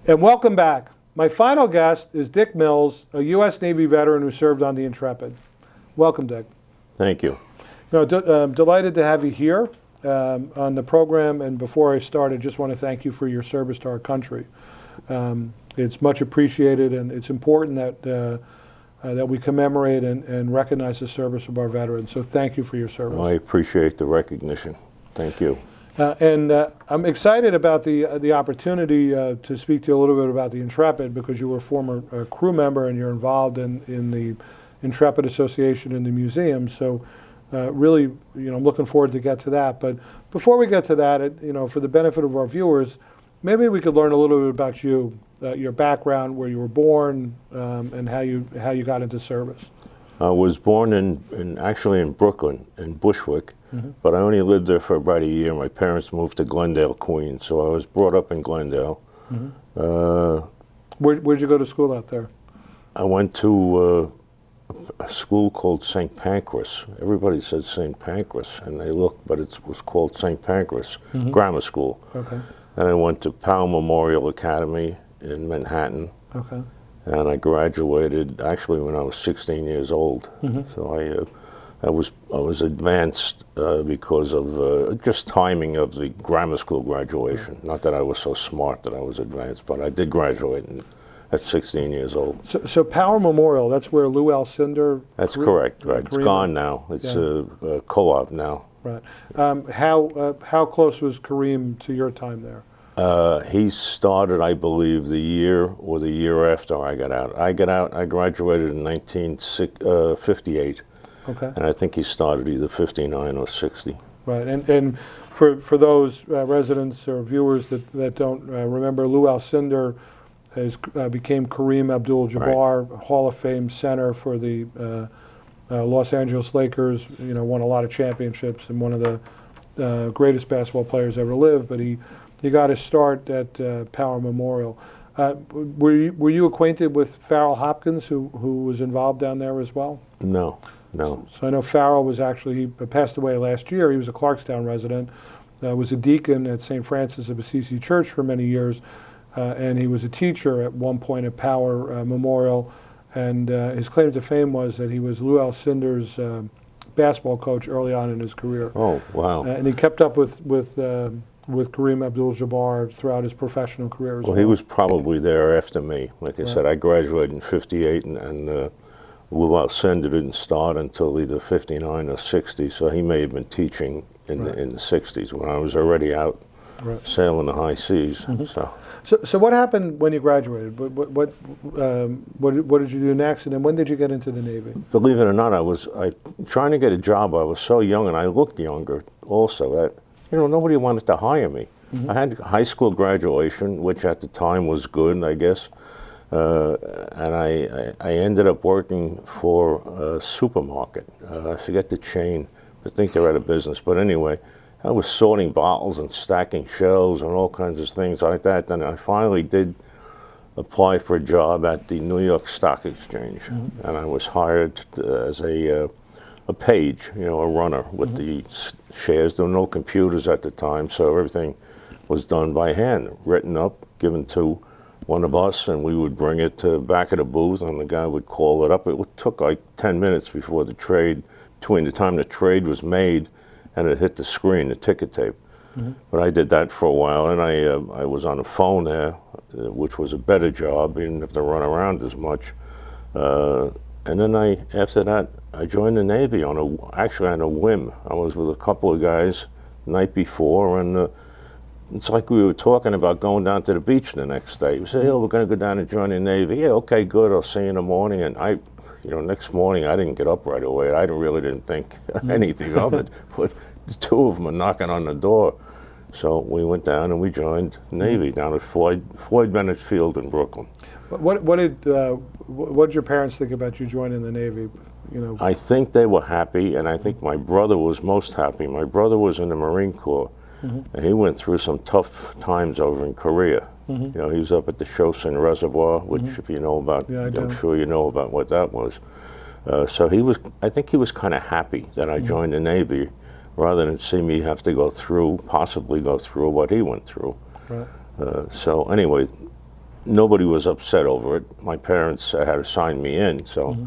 And welcome back. My final guest is Dick Mills, a U.S. Navy veteran who served on the Intrepid. Welcome, Dick. Thank you. I'm delighted to have you here on the program. And before I start, I just want to thank you for your service to our country. It's much appreciated, and it's important that we commemorate and recognize the service of our veterans. So thank you for your service. Well, I appreciate the recognition. Thank you. I'm excited about the opportunity to speak to you a little bit about the Intrepid, because you were a former crew member and you're involved in the Intrepid Association and the museum. So really, I'm looking forward to get to that. But before we get to that, for the benefit of our viewers, maybe we could learn a little bit about you, your background, where you were born, and how you got into service. I was born actually in Brooklyn, in Bushwick, but I only lived there for about a year. My parents moved to Glendale, Queens, so I was brought up in Glendale. Where'd you go to school out there? I went to a school called St. Pancras. Everybody said St. Pancras, and they looked, but it was called St. Pancras Grammar School. Okay. And I went to Powell Memorial Academy in Manhattan. Okay. And I graduated actually when I was 16 years old. So I was advanced because of just timing of the grammar school graduation. Not that I was so smart that I was advanced, but I did graduate at 16 years old. So Powell Memorial, that's where Lou Alcindor. That's correct. Right. It's gone now. It's a co-op now. Right. How close was Kareem to your time there? He started, I believe, the year or the year after I got out. I graduated in 1958. Okay. And I think he started either 59 or 60. Right. And for those residents or viewers that don't remember, Lou Alcindor became Kareem Abdul-Jabbar, right. Hall of Fame center for the Los Angeles Lakers. Won a lot of championships and one of the greatest basketball players ever lived. But he got his start at Powell Memorial. Were you acquainted with Farrell Hopkins, who was involved down there as well? No. So I know Farrell he passed away last year. He was a Clarkstown resident, was a deacon at St. Francis of Assisi Church for many years, and he was a teacher at one point at Powell Memorial. And his claim to fame was that he was Lou Alcindor's basketball coach early on in his career. Oh, wow. And he kept up with Kareem Abdul-Jabbar throughout his professional career as well. Well, he was probably there after me. Like I said, I graduated in 58, and Lou Alcindor didn't start until either 59 or 60, so he may have been teaching in the 60s when I was already out sailing the high seas. So what happened when you graduated? What did you do next, and then when did you get into the Navy? Believe it or not, I was trying to get a job. I was so young, and I looked younger also, that nobody wanted to hire me. I had high school graduation, which at the time was good, I guess. And I ended up working for a supermarket. I forget the chain. I think they're out of business. But anyway, I was sorting bottles and stacking shelves and all kinds of things like that. Then I finally did apply for a job at the New York Stock Exchange. And I was hired as a page, a runner with the shares. There were no computers at the time, so everything was done by hand, written up, given to one of us, and we would bring it to back of the booth, and the guy would call it up. It took like 10 minutes before between the time the trade was made and it hit the screen, the ticket tape. But I did that for a while, and I was on the phone there, which was a better job. You didn't have to run around as much. And then after that, I joined the Navy actually on a whim. I was with a couple of guys the night before, and it's like we were talking about going down to the beach the next day. We said, we're going to go down and join the Navy. Yeah, okay, good. I'll see you in the morning. And next morning I didn't get up right away. I really didn't think anything of it. But the two of them were knocking on the door. So we went down and we joined the Navy down at Floyd Bennett Field in Brooklyn. What did your parents think about you joining the Navy? I think they were happy, and I think my brother was most happy. My brother was in the Marine Corps. And he went through some tough times over in Korea. He was up at the Chosin Reservoir, which if you know about, I'm sure you know about what that was. So I think he was kind of happy that I joined the Navy, rather than see me have to possibly go through what he went through. Right. So anyway, nobody was upset over it. My parents had to sign me in, so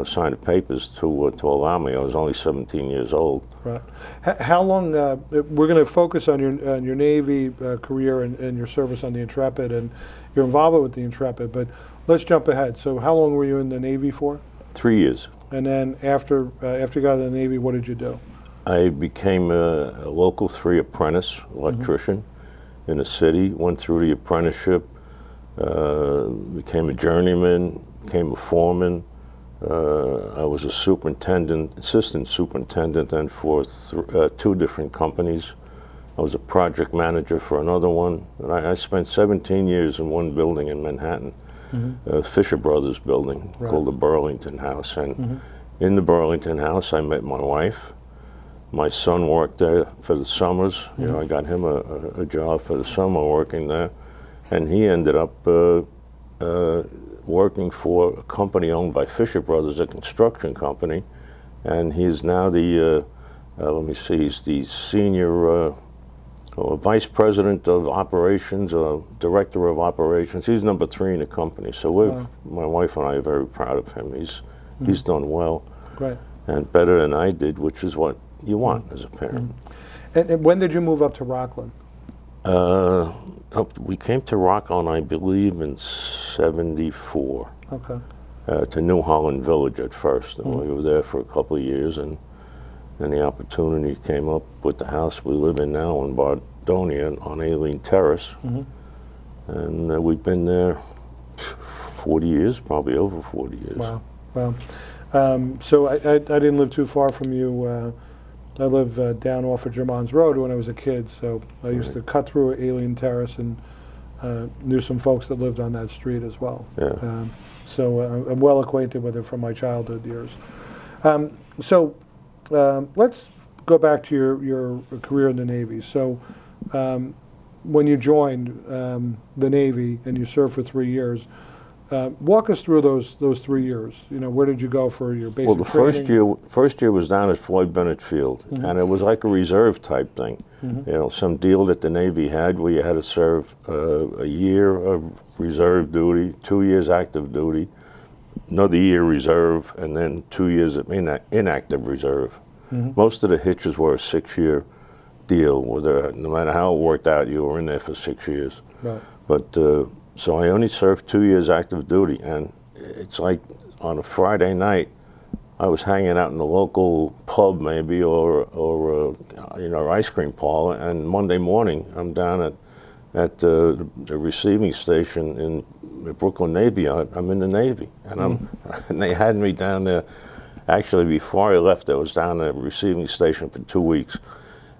sign the papers to allow me. I was only 17 years old. Right. How long? We're going to focus on your Navy career and your service on the Intrepid and your involvement with the Intrepid. But let's jump ahead. So, how long were you in the Navy for? 3 years. And then after you got out of the Navy, what did you do? I became a Local 3 apprentice electrician in the city. Went through the apprenticeship, became a journeyman, became a foreman. I was a assistant superintendent then for 2 different companies. I was a project manager for another one. And I spent 17 years in one building in Manhattan, Fisher Brothers building, called the Burlington House. And in the Burlington House, I met my wife. My son worked there for the summers. I got him a job for the summer working there. And he ended up working for a company owned by Fisher Brothers, a construction company, and he's now the, he's the senior vice president of operations, director of operations. He's number 3 in the company. So my wife and I are very proud of him. He's done well, Great. And better than I did, which is what you want as a parent. And when did you move up to Rockland? We came to Rockland, I believe, in '74. Okay. To New Holland Village at first. And we were there for a couple of years, and the opportunity came up with the house we live in now in Bardonia on Aileen Terrace. And we've been there 40 years, probably over 40 years. Wow. Wow. So I didn't live too far from you. I live down off of Germans Road when I was a kid, so I used to cut through Aileen Terrace and knew some folks that lived on that street as well. Yeah. So I'm well acquainted with it from my childhood years. So let's go back to your career in the Navy. So when you joined the Navy and you served for 3 years, walk us through those 3 years. Where did you go for your basic Well, the training? first year was down at Floyd Bennett Field, and it was like a reserve type thing. Some deal that the Navy had where you had to serve a year of reserve duty, 2 years active duty, another year reserve, and then 2 years of inactive reserve. Most of the hitches were a 6-year deal, where no matter how it worked out, you were in there for 6 years. Right. But so I only served 2 years active duty, and it's like on a Friday night, I was hanging out in the local pub maybe, or ice cream parlor, and Monday morning I'm down at the receiving station in the Brooklyn Navy Yard. I'm in the Navy, and and they had me down there. Actually, before I left, I was down at the receiving station for 2 weeks.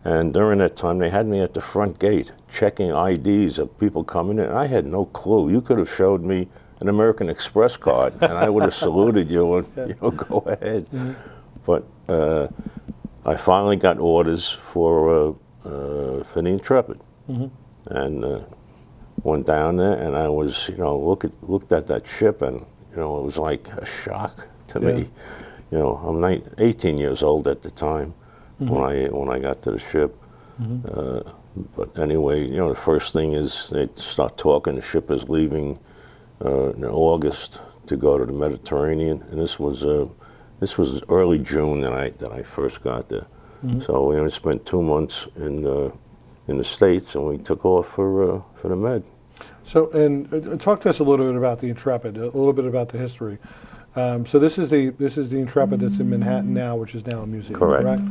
And during that time, they had me at the front gate checking IDs of people coming in. I had no clue. You could have showed me an American Express card, and I would have saluted you and go ahead. But I finally got orders for the Intrepid, and went down there, and I was looked at that ship, and it was like a shock to me. I'm 18 years old at the time. When I got to the ship. But anyway, the first thing is they start talking. The ship is leaving in August to go to the Mediterranean, and this was early June that I first got there. So we only spent 2 months in the States, and we took off for the Med. So, and talk to us a little bit about the Intrepid, a little bit about the history. So this is the Intrepid that's in Manhattan now, which is now a museum, correct?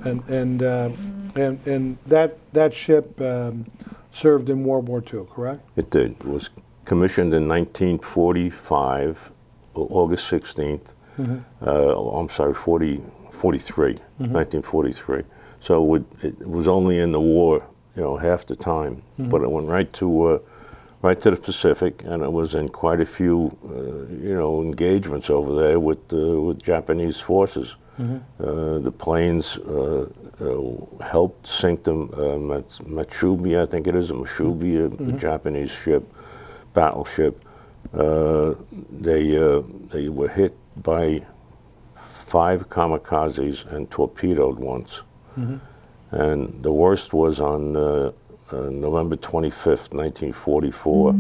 And that ship served in World War II, correct? It did. It was commissioned in 1945, August 16th. I'm sorry, 43, 1943. So it was only in the war, half the time, but it went right to the Pacific, and it was in quite a few, engagements over there with Japanese forces. The planes helped sink the Matsubi, I think it is, a Matsubi, a Japanese ship, battleship. They were hit by 5 kamikazes and torpedoed once. And the worst was on November 25th, 1944,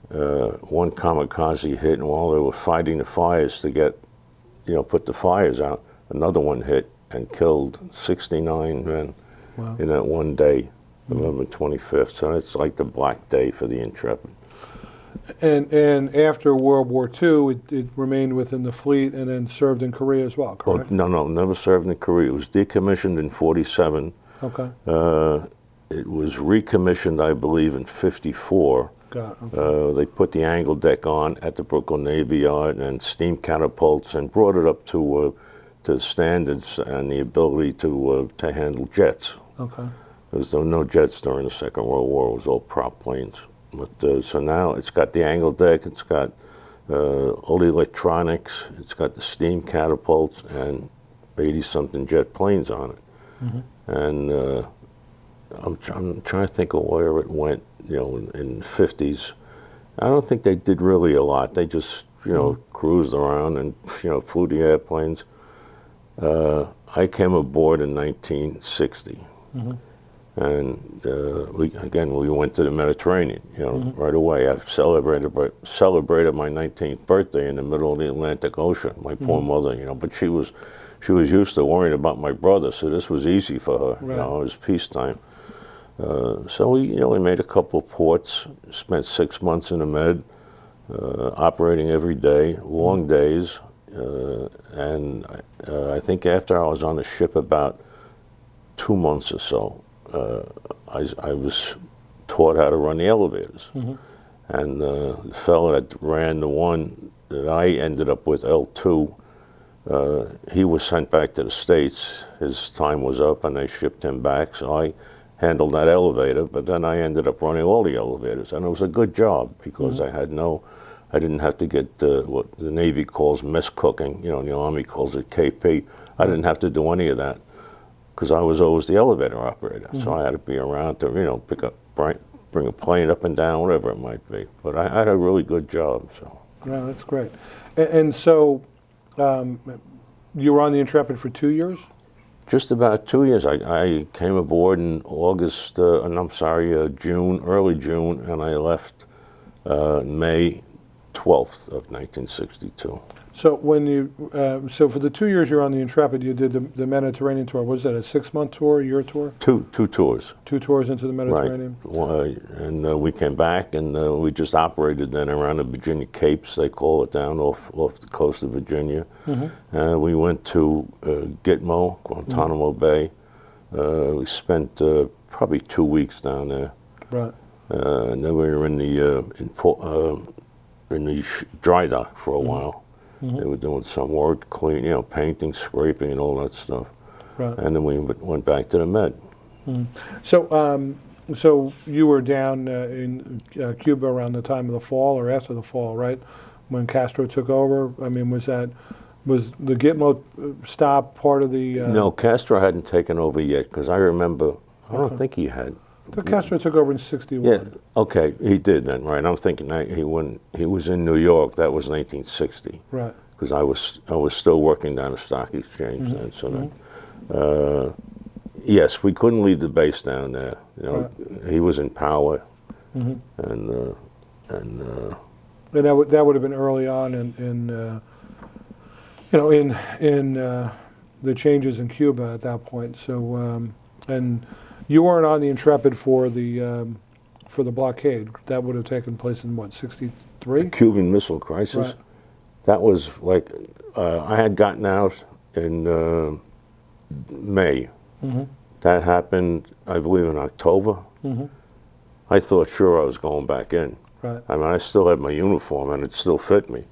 one kamikaze hit, and while they were fighting the fires to get, put the fires out, another one hit and killed 69 men in that one day, November 25th. So it's like the black day for the Intrepid. And after World War II, it remained within the fleet and then served in Korea as well, Oh, correct? no, never served in Korea. It was decommissioned in 47. Okay. It was recommissioned, I believe, in 54. Got it. Okay. They put the angle deck on at the Brooklyn Navy Yard and steam catapults and brought it up to standards and the ability to handle jets. Okay. There was no jets during the Second World War. It was all prop planes. But so now it's got the angle deck, it's got all the electronics, it's got the steam catapults and 80-something jet planes on it. Mm-hmm. And I'm trying to think of where it went, in the 50s. I don't think they did really a lot. They just, cruised around and, flew the airplanes. I came aboard in 1960. Mm-hmm. And we went to the Mediterranean, right away. I celebrated my 19th birthday in the middle of the Atlantic Ocean. My poor mother, but she was used to worrying about my brother, so this was easy for her. Right. It was peacetime. So we made a couple of ports. Spent 6 months in the Med, operating every day, long days, and I think after I was on the ship about 2 months or so. I was taught how to run the elevators. Mm-hmm. And the fellow that ran the one that I ended up with, L2, he was sent back to the States. His time was up and they shipped him back, so I handled that elevator, but then I ended up running all the elevators. And it was a good job because mm-hmm. I didn't have to get what the Navy calls mess cooking, the Army calls it KP. I didn't have to do any of that, because I was always the elevator operator. Mm-hmm. So I had to be around to, pick up, bring a plane up and down, whatever it might be. But I had a really good job. So. Yeah, that's great. And so you were on the Intrepid for 2 years? Just about 2 years. I came aboard in June, early June, and I left May 12th of 1962. So when so for the 2 years you were on the Intrepid, you did the Mediterranean tour. Was that a 6-month tour, a year tour? Two tours. 2 tours into the Mediterranean? Right. And we came back and we just operated then around the Virginia Capes, they call it, down off the coast of Virginia. Mm-hmm. We went to Gitmo, Guantanamo mm-hmm. Bay. We spent probably 2 weeks down there. Right. And then we were in the dry dock for a mm-hmm. while. Mm-hmm. They were doing some work, painting, scraping, and all that stuff. Right. And then we went back to the Med. Mm-hmm. So you were down in Cuba around the time of the fall or after the fall, right? When Castro took over? I mean, was the Gitmo stop part of the... No, Castro hadn't taken over yet, because I remember, I don't think he had. Castro took over in 61. Yeah, okay, he did then, right? I'm thinking he was in New York. That was 1960. Right. Because I was still working down the stock exchange mm-hmm. then. So mm-hmm. Yes, we couldn't leave the base down there. Right. He was in power, mm-hmm. and that would have been early on in the changes in Cuba at that point. So and. You weren't on the Intrepid for the blockade. That would have taken place in what, 63? The Cuban Missile Crisis. Right. That was like I had gotten out in May. Mm-hmm. That happened, I believe, in October. Mm-hmm. I thought sure I was going back in. Right. I mean, I still had my uniform and it still fit me.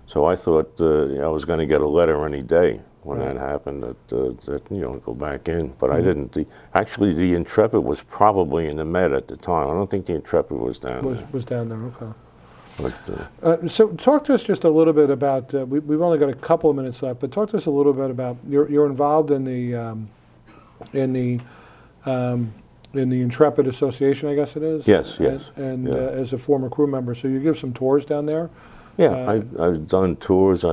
So I thought I was going to get a letter any day when right. that happened, that go back in. But mm-hmm. I didn't. Actually, the Intrepid was probably in the Med at the time. I don't think the Intrepid was down there. Was down there, okay. But, so talk to us just a little bit about, we've only got a couple of minutes left, but talk to us a little bit about, you're involved in the Intrepid Association, I guess it is? Yes. And as a former crew member, so you give some tours down there? Yeah, I've done tours.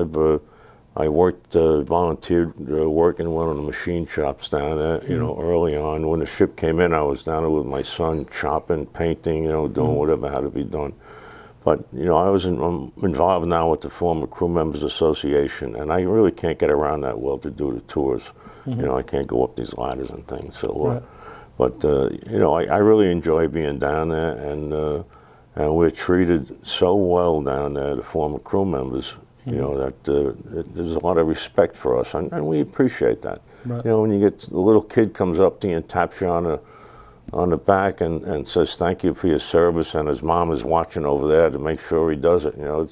I worked, volunteered working in one of the machine shops down there, mm-hmm. Early on. When the ship came in, I was down there with my son, chopping, painting, doing mm-hmm. whatever had to be done. But, you know, I'm involved now with the former Crew Members Association, and I really can't get around that well to do the tours. You know, I can't go up these ladders and things. So, Right. but you know, I really enjoy being down there, and we're treated so well down there, the former crew members. You know, that there's a lot of respect for us, and we appreciate that. Right. You know, when you get the little kid comes up to you and taps you on the back and says thank you for your service, and his mom is watching over there to make sure he does it. You know,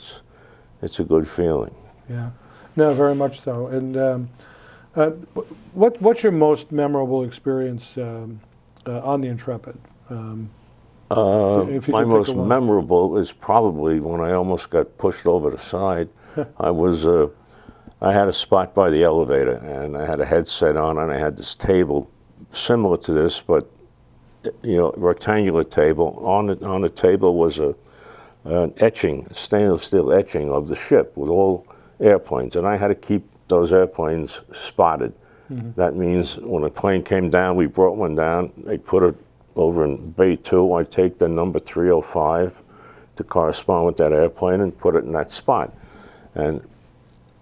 it's a good feeling. Yeah, no, very much so. And what's your most memorable experience on the Intrepid? If you My could pick most one. memorable is probably when I almost got pushed over the side. I had a spot by the elevator, and I had a headset on, and I had this table similar to this, but you know, rectangular table. On the table was an etching, stainless steel etching of the ship with all airplanes, and I had to keep those airplanes spotted. That means when a plane came down, we brought one down. They put it over in Bay 2. I take the number 305 to correspond with that airplane and put it in that spot. And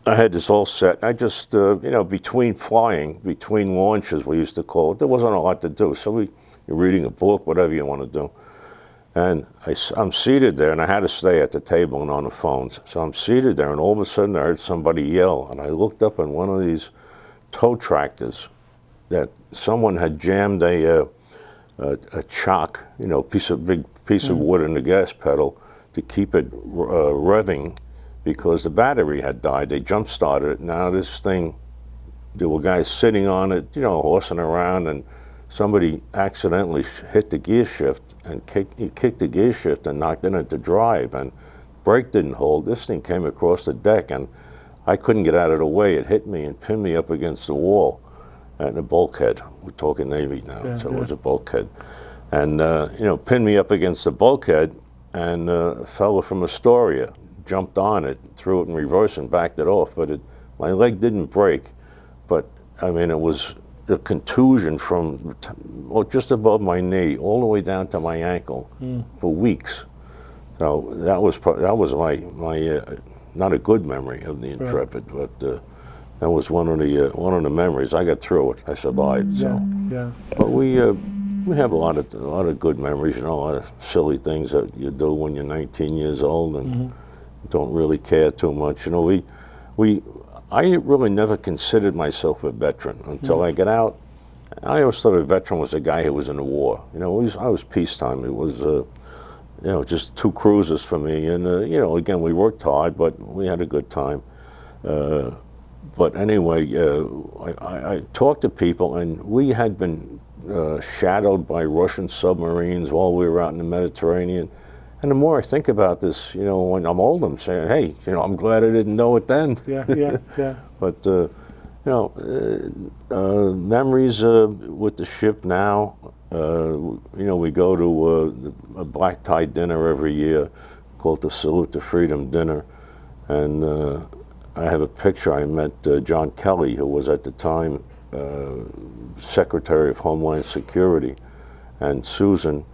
I had this all set. I just, you know, between launches, we used to call it, there wasn't a lot to do. So you're reading a book, whatever you want to do. And I'm seated there, and I had to stay at the table and on the phones. So I'm seated there, and all of a sudden I heard somebody yell, and I looked up, and one of these tow tractors that someone had jammed a chock, you know, big piece of wood in the gas pedal to keep it revving because the battery had died. They jump started it. Now this thing, there were guys sitting on it, you know, horsing around, and somebody accidentally hit the gear shift and kicked the gear shift and knocked it into drive, and brake didn't hold. This thing came across the deck, and I couldn't get out of the way. It hit me and pinned me up against the wall at the bulkhead. We're talking Navy now, Yeah, so yeah. it was a bulkhead. And, you know, pinned me up against the bulkhead, and a fellow from Astoria jumped on it, threw it in reverse and backed it off, but my leg didn't break. But, I mean, it was a contusion from just above my knee all the way down to my ankle for weeks. So that was my not a good memory of the Intrepid, but that was one of the memories. I got through it. I survived. So, Yeah. but we have a lot of good memories. You know, a lot of silly things that you do when you're 19 years old and don't really care too much. You know, I really never considered myself a veteran until I got out. I always thought a veteran was a guy who was in the war. You know, I was peacetime. It was, you know, just 2 cruises for me. And, you know, again, we worked hard, but we had a good time. But anyway, I talked to people, and we had been shadowed by Russian submarines while we were out in the Mediterranean. And the more I think about this, you know, when I'm old, I'm saying, hey, you know, I'm glad I didn't know it then. Yeah. But, you know, memories with the ship now, you know, we go to a black tie dinner every year called the Salute to Freedom dinner. And I have a picture. I met John Kelly, who was at the time Secretary of Homeland Security. And Susan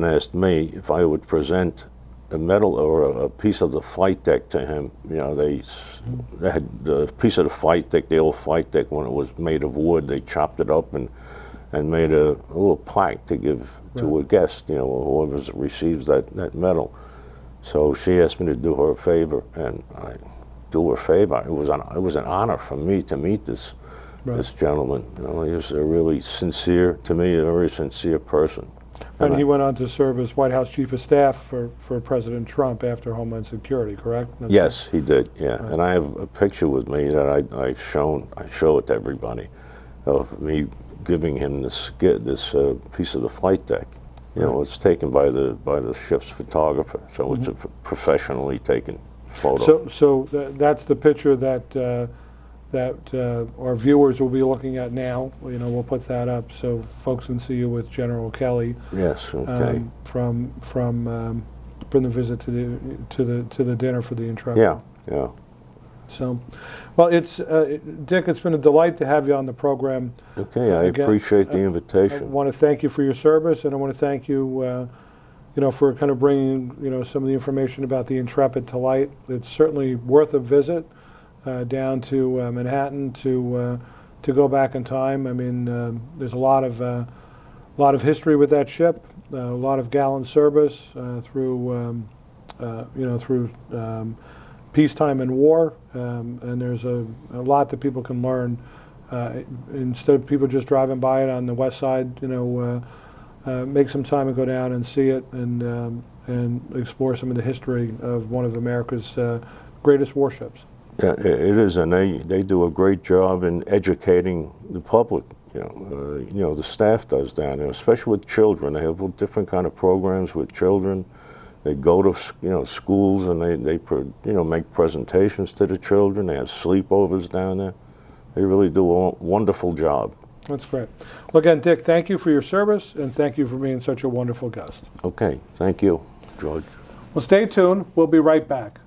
asked me if I would present a medal or a piece of the flight deck to him. You know, they had a piece of the flight deck, the old flight deck, when it was made of wood. They chopped it up and made a little plaque to give to a guest, you know, whoever receives that medal. So she asked me to do her a favor, and I do her a favor. It was an honor for me to meet this gentleman. You know, he was a really sincere, to me, a very sincere person. And he went on to serve as White House Chief of Staff for President Trump after Homeland Security, correct? Yes, he did, yeah. Right. And I have a picture with me that I show it to everybody, of me giving him this piece of the flight deck. You know, it's taken by the ship's photographer, so it's a professionally taken photo. So that's the picture that our viewers will be looking at now. You know, we'll put that up so folks can see you with General Kelly. Yes. Okay. From the visit to the dinner for the Intrepid. Yeah. So, well, it's Dick. It's been a delight to have you on the program. Okay, I appreciate the invitation. I want to thank you for your service, and I want to thank you, for kind of bringing, some of the information about the Intrepid to light. It's certainly worth a visit down to Manhattan to go back in time. I mean, there's a lot of history with that ship, a lot of gallant service through peacetime and war, and there's a lot that people can learn. Instead of people just driving by it on the west side, make some time and go down and see it and explore some of the history of one of America's greatest warships. Yeah, it is, and they do a great job in educating the public. The staff does down there, especially with children. They have different kind of programs with children. They go to schools and they make presentations to the children. They have sleepovers down there. They really do a wonderful job. That's great. Well, again, Dick, thank you for your service, and thank you for being such a wonderful guest. Okay, thank you, George. Well, stay tuned. We'll be right back.